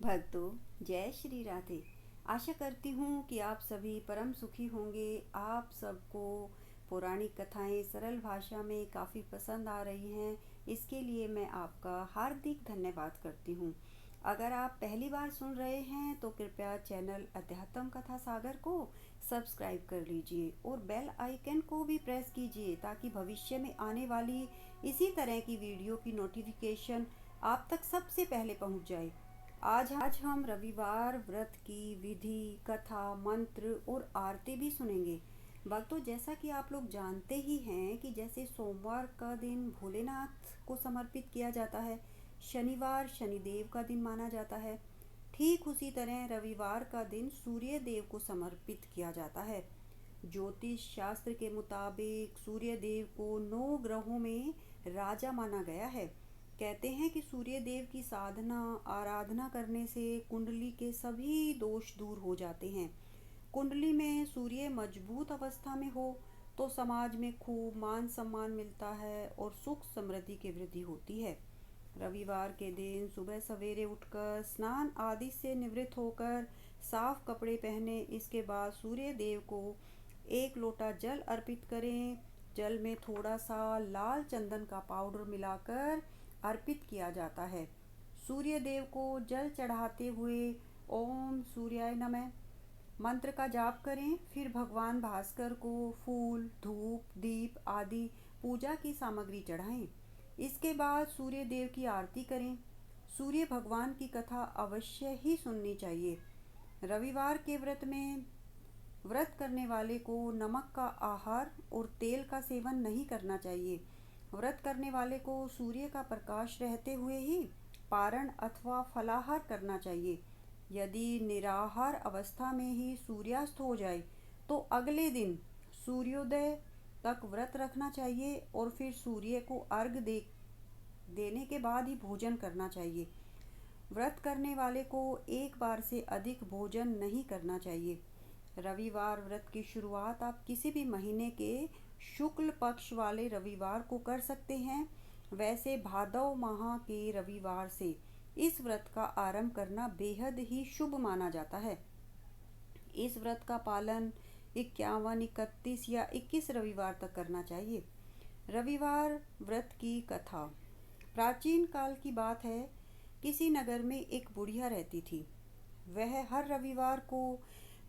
भक्तों, जय श्री राधे। आशा करती हूँ कि आप सभी परम सुखी होंगे। आप सबको पौराणिक कथाएं सरल भाषा में काफ़ी पसंद आ रही हैं, इसके लिए मैं आपका हार्दिक धन्यवाद करती हूँ। अगर आप पहली बार सुन रहे हैं तो कृपया चैनल अध्यात्म कथा सागर को सब्सक्राइब कर लीजिए और बेल आइकन को भी प्रेस कीजिए ताकि भविष्य में आने वाली इसी तरह की वीडियो की नोटिफिकेशन आप तक सबसे पहले पहुंच जाए। आज हम रविवार व्रत की विधि, कथा, मंत्र और आरती भी सुनेंगे। भक्तों, जैसा कि आप लोग जानते ही हैं कि जैसे सोमवार का दिन भोलेनाथ को समर्पित किया जाता है, शनिवार शनिदेव का दिन माना जाता है, ठीक उसी तरह रविवार का दिन सूर्य देव को समर्पित किया जाता है। ज्योतिष शास्त्र के मुताबिक सूर्य देव को 9 ग्रहों में राजा माना गया है। कहते हैं कि सूर्य देव की साधना आराधना करने से कुंडली के सभी दोष दूर हो जाते हैं। कुंडली में सूर्य मजबूत अवस्था में हो तो समाज में खूब मान सम्मान मिलता है और सुख समृद्धि की वृद्धि होती है। रविवार के दिन सुबह सवेरे उठकर स्नान आदि से निवृत्त होकर साफ कपड़े पहने, इसके बाद सूर्य देव को 1 लोटा जल अर्पित करें। जल में थोड़ा सा लाल चंदन का पाउडर मिलाकर अर्पित किया जाता है। सूर्य देव को जल चढ़ाते हुए ओम सूर्याय नमः मंत्र का जाप करें। फिर भगवान भास्कर को फूल, धूप, दीप आदि पूजा की सामग्री चढ़ाएं। इसके बाद सूर्य देव की आरती करें। सूर्य भगवान की कथा अवश्य ही सुननी चाहिए। रविवार के व्रत में व्रत करने वाले को नमक का आहार और तेल का सेवन नहीं करना चाहिए। व्रत करने वाले को सूर्य का प्रकाश रहते हुए ही पारण अथवा फलाहार करना चाहिए। यदि निराहार अवस्था में ही सूर्यास्त हो जाए तो अगले दिन सूर्योदय तक व्रत रखना चाहिए और फिर सूर्य को देने के बाद ही भोजन करना चाहिए। व्रत करने वाले को एक बार से अधिक भोजन नहीं करना चाहिए। रविवार व्रत की शुरुआत आप किसी भी महीने के शुक्ल पक्ष वाले रविवार को कर सकते हैं। वैसे भादव माह के रविवार से इस व्रत का आरंभ करना बेहद ही शुभ माना जाता है। इस व्रत का पालन 51, 31 या 21 रविवार तक करना चाहिए। रविवार व्रत की कथा प्राचीन काल की बात है। किसी नगर में एक बुढ़िया रहती थी। वह हर रविवार को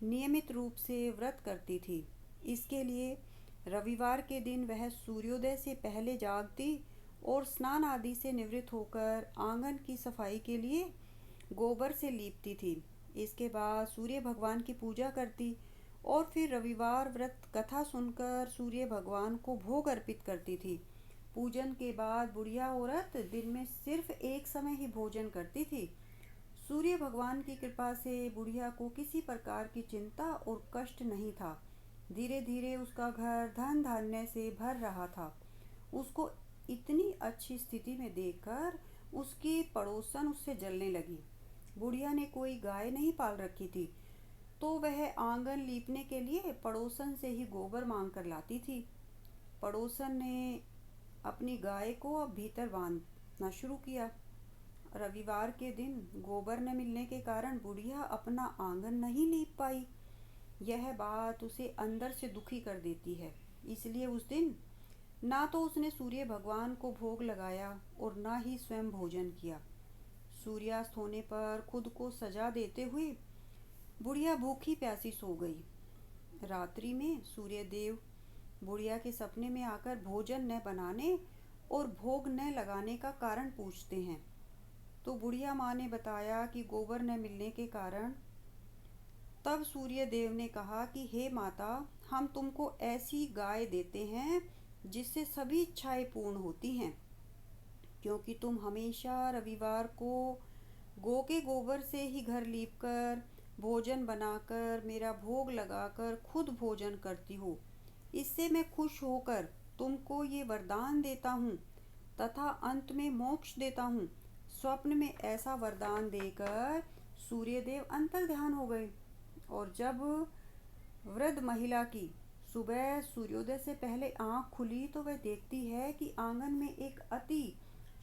नियमित रूप से व्रत करती थी। इसके लिए रविवार के दिन वह सूर्योदय से पहले जागती और स्नान आदि से निवृत्त होकर आंगन की सफाई के लिए गोबर से लीपती थी। इसके बाद सूर्य भगवान की पूजा करती और फिर रविवार व्रत कथा सुनकर सूर्य भगवान को भोग अर्पित करती थी। पूजन के बाद बुढ़िया औरत दिन में सिर्फ एक समय ही भोजन करती थी। सूर्य भगवान की कृपा से बुढ़िया को किसी प्रकार की चिंता और कष्ट नहीं था। धीरे धीरे उसका घर धन धान्य से भर रहा था। उसको इतनी अच्छी स्थिति में देखकर उसकी पड़ोसन उससे जलने लगी। बुढ़िया ने कोई गाय नहीं पाल रखी थी, तो वह आंगन लीपने के लिए पड़ोसन से ही गोबर मांग कर लाती थी। पड़ोसन ने अपनी गाय को अब भीतर बांधना शुरू किया। रविवार के दिन गोबर न मिलने के कारण बुढ़िया अपना आंगन नहीं लीप पाई। यह बात उसे अंदर से दुखी कर देती है। इसलिए उस दिन ना तो उसने सूर्य भगवान को भोग लगाया और ना ही स्वयं भोजन किया। सूर्यास्त होने पर खुद को सजा देते हुए बुढ़िया भूखी प्यासी सो गई। रात्रि में सूर्य देव बुढ़िया के सपने में आकर भोजन न बनाने और भोग न लगाने का कारण पूछते हैं। तो बुढ़िया माँ ने बताया कि गोबर न मिलने के कारण। तब सूर्य देव ने कहा कि हे माता, हम तुमको ऐसी गाय देते हैं जिससे सभी इच्छाएं पूर्ण होती हैं, क्योंकि तुम हमेशा रविवार को गौ के गोबर से ही घर लीपकर भोजन बनाकर मेरा भोग लगाकर खुद भोजन करती हो। इससे मैं खुश होकर तुमको ये वरदान देता हूँ तथा अंत में मोक्ष देता हूँ। स्वप्न में ऐसा वरदान देकर सूर्यदेव अंतर्ध्यान हो गए और जब वृद्ध महिला की सुबह सूर्योदय से पहले आंख खुली तो वह देखती है कि आंगन में एक अति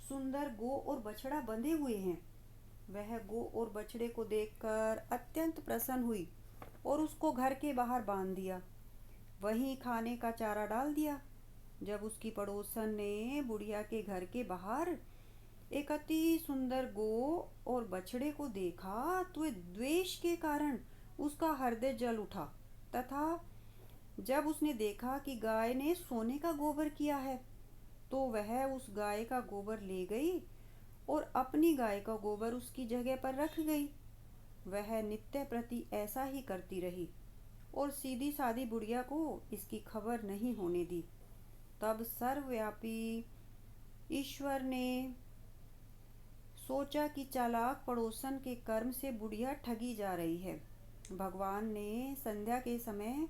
सुंदर गौ और बछड़ा बंधे हुए हैं। वह गौ और बछड़े को देखकर अत्यंत प्रसन्न हुई और उसको घर के बाहर बांध दिया, वहीं खाने का चारा डाल दिया। जब उसकी पड़ोसन ने बुढ़िया के घर के बाहर एक अति सुंदर गौ और बछड़े को देखा तो द्वेष के कारण उसका हृदय जल उठा, तथा जब उसने देखा कि गाय ने सोने का गोबर किया है तो वह उस गाय का गोबर ले गई और अपनी गाय का गोबर उसकी जगह पर रख गई। वह नित्य प्रति ऐसा ही करती रही और सीधी सादी बुढ़िया को इसकी खबर नहीं होने दी। तब सर्वव्यापी ईश्वर ने सोचा कि चालाक पड़ोसन के कर्म से बुढ़िया ठगी जा रही है। भगवान ने संध्या के समय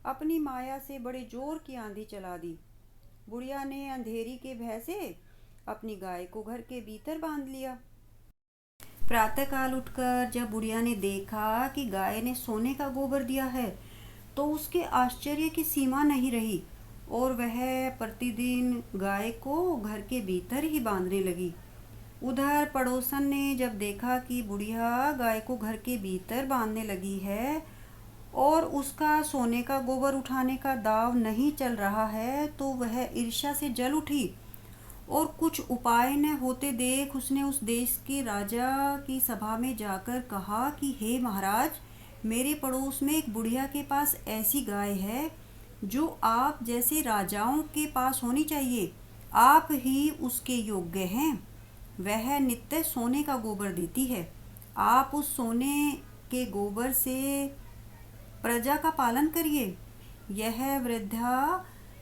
अपनी माया से बड़े जोर की आंधी चला दी। बुढ़िया ने अंधेरी के भय से अपनी गाय को घर के भीतर बांध लिया। प्रातःकाल उठकर जब बुढ़िया ने देखा कि गाय ने सोने का गोबर दिया है तो उसके आश्चर्य की सीमा नहीं रही और वह प्रतिदिन गाय को घर के भीतर ही बांधने लगी। उधर पड़ोसन ने जब देखा कि बुढ़िया गाय को घर के भीतर बांधने लगी है और उसका सोने का गोबर उठाने का दाव नहीं चल रहा है तो वह ईर्ष्या से जल उठी और कुछ उपाय न होते देख उसने उस देश के राजा की सभा में जाकर कहा कि हे महाराज, मेरे पड़ोस में एक बुढ़िया के पास ऐसी गाय है जो आप जैसे राजाओं के पास होनी चाहिए। आप ही उसके योग्य हैं। वह नित्य सोने का गोबर देती है। आप उस सोने के गोबर से प्रजा का पालन करिए।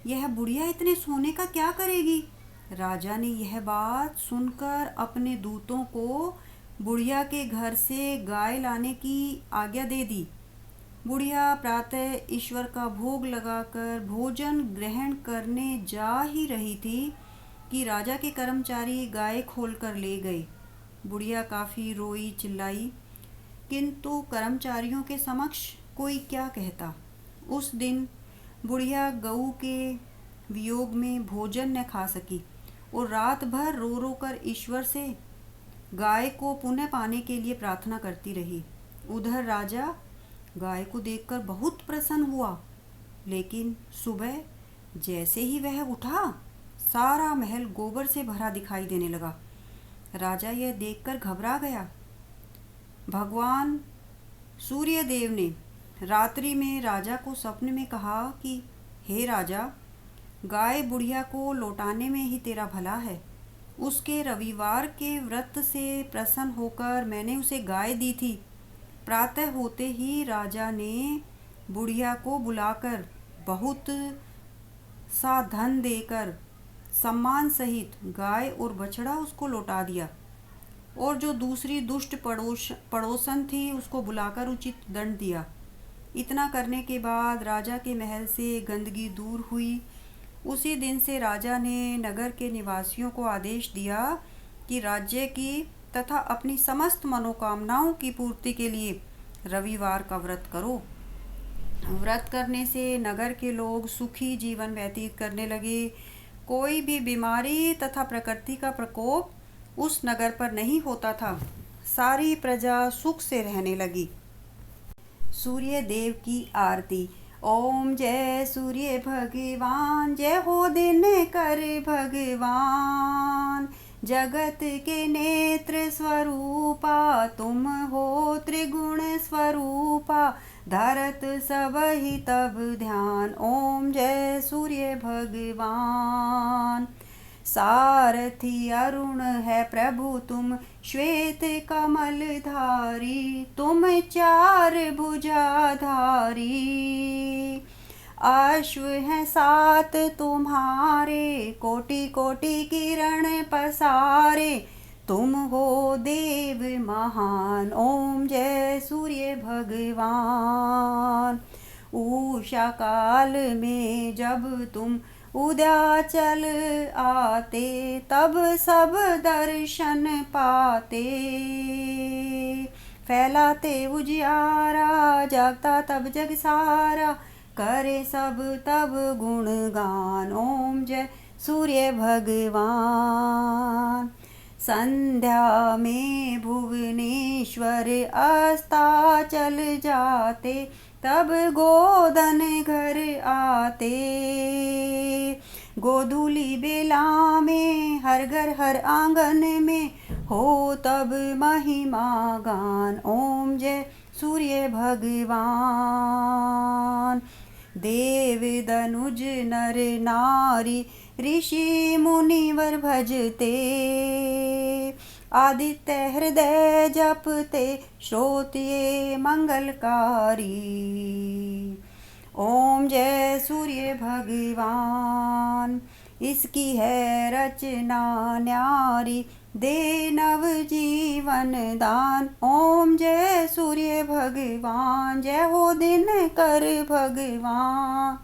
यह बुढ़िया इतने सोने का क्या करेगी? राजा ने यह बात सुनकर अपने दूतों को बुढ़िया के घर से गाय लाने की आज्ञा दे दी। बुढ़िया प्रातः ईश्वर का भोग लगाकर भोजन ग्रहण करने जा ही रही थी कि राजा के कर्मचारी गाय खोलकर ले गए। बुढ़िया काफ़ी रोई चिल्लाई, किंतु कर्मचारियों के समक्ष कोई क्या कहता। उस दिन बुढ़िया गऊ के वियोग में भोजन न खा सकी और रात भर रो रो कर ईश्वर से गाय को पुनः पाने के लिए प्रार्थना करती रही। उधर राजा गाय को देखकर बहुत प्रसन्न हुआ, लेकिन सुबह जैसे ही वह उठा सारा महल गोबर से भरा दिखाई देने लगा। राजा यह देखकर घबरा गया। भगवान सूर्यदेव ने रात्रि में राजा को स्वप्न में कहा कि हे राजा, गाय बुढ़िया को लौटाने में ही तेरा भला है। उसके रविवार के व्रत से प्रसन्न होकर मैंने उसे गाय दी थी। प्रातः होते ही राजा ने बुढ़िया को बुलाकर बहुत सा धन देकर सम्मान सहित गाय और बछड़ा उसको लौटा दिया और जो दूसरी दुष्ट पड़ोसन थी उसको बुलाकर उचित दंड दिया। इतना करने के बाद राजा के महल से गंदगी दूर हुई। उसी दिन से राजा ने नगर के निवासियों को आदेश दिया कि राज्य की तथा अपनी समस्त मनोकामनाओं की पूर्ति के लिए रविवार का व्रत करो। व्रत करने से नगर के लोग सुखी जीवन व्यतीत करने लगे। कोई भी बीमारी तथा प्रकृति का प्रकोप उस नगर पर नहीं होता था। सारी प्रजा सुख से रहने लगी। सूर्य देव की आरती। ओम जय सूर्य भगवान, जय हो दिन कर भगवान। जगत के नेत्र स्वरूपा तुम हो, त्रिगुण स्वरूपा धरत सब ही तब ध्यान। ओम जय सूर्य भगवान। सारथी अरुण है प्रभु तुम, श्वेत कमल धारी तुम चार भुजाधारी। अश्व हैं सात तुम्हारे, कोटि कोटि किरण पसारे तुम हो देव महान। ओम जय सूर्य भगवान। उषा काल में जब तुम उदयाचल आते तब सब दर्शन पाते। फैलाते उजियारा जागता तब जग सारा, करे सब तब गुणगान। ओम जय सूर्य भगवान। संध्या में भुवनेश्वर अस्ताचल जाते, तब गोधन घर आते। गोधूली बेला में हर घर हर आंगन में हो तब महिमा गान। ओम जय सूर्य भगवान। देव दनुज नर नारी ऋषि मुनिवर भजते, आदित्य हृदय जपते श्रोत्रिय मंगलकारी। ओम जय सूर्य भगवान। इसकी है रचना न्यारी, दे नव जीवन दान। ओम जय सूर्य भगवान, जय हो दिन कर भगवान।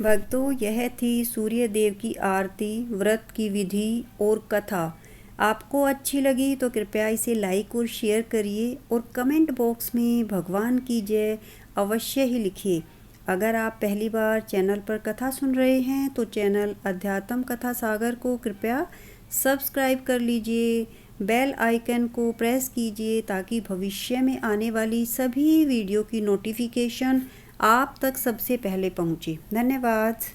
भक्तों, यह थी सूर्य देव की आरती, व्रत की विधि और कथा। आपको अच्छी लगी तो कृपया इसे लाइक और शेयर करिए और कमेंट बॉक्स में भगवान की जय अवश्य ही लिखिए। अगर आप पहली बार चैनल पर कथा सुन रहे हैं तो चैनल अध्यात्म कथा सागर को कृपया सब्सक्राइब कर लीजिए, बेल आइकन को प्रेस कीजिए ताकि भविष्य में आने वाली सभी वीडियो की नोटिफिकेशन आप तक सबसे पहले पहुंचे। धन्यवाद।